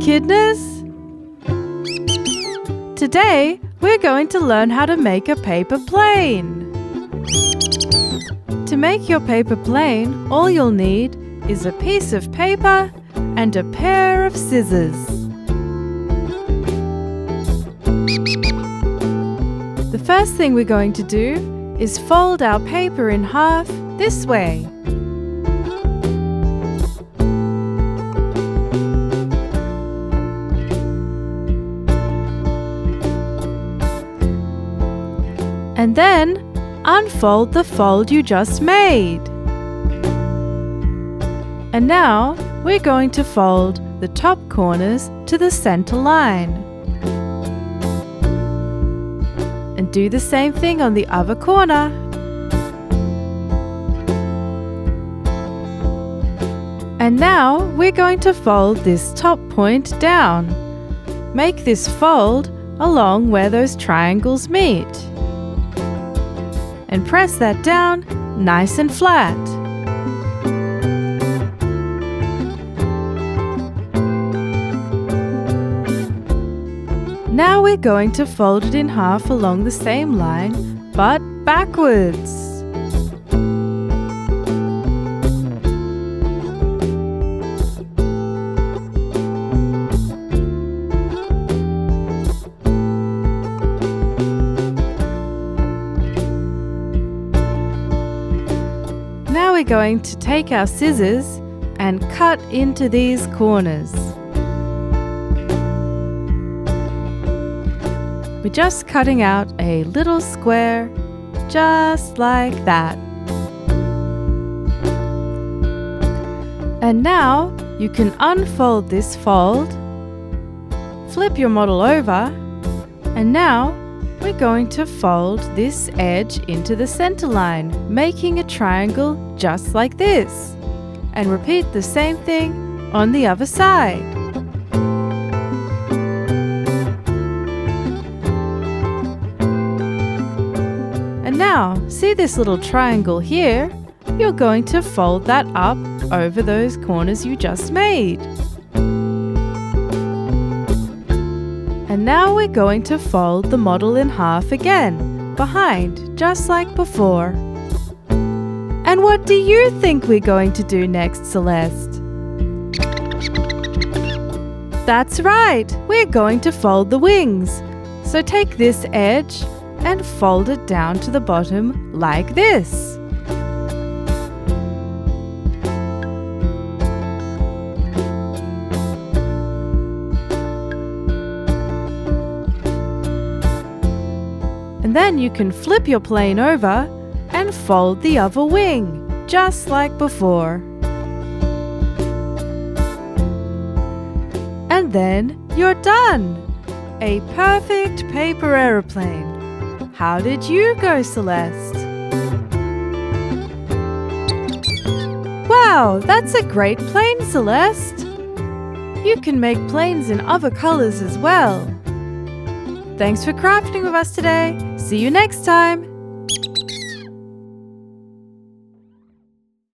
Ekidnas! Today, we're going to learn how to make a paper plane. To make your paper plane, all you'll need is a piece of paper and a pair of scissors. The first thing we're going to do is fold our paper in half this way. And then unfold the fold you just made. And now we're going to fold the top corners to the center line. And do the same thing on the other corner. And now we're going to fold this top point down. Make this fold along where those triangles meet. And press that down nice and flat. Now we're going to fold it in half along the same line, but backwards. Now we're going to take our scissors and cut into these corners. We're just cutting out a little square, just like that. And now you can unfold this fold, flip your model over, and now we're going to fold this edge into the center line, making a triangle just like this. And repeat the same thing on the other side. And now, see this little triangle here? You're going to fold that up over those corners you just made. And now we're going to fold the model in half again, behind, just like before. And what do you think we're going to do next, Celeste? That's right, we're going to fold the wings. So take this edge and fold it down to the bottom like this. And then you can flip your plane over and fold the other wing, just like before. And then you're done! A perfect paper aeroplane. How did you go, Celeste? Wow, that's a great plane, Celeste! You can make planes in other colors as well. Thanks for crafting with us today. See you next time.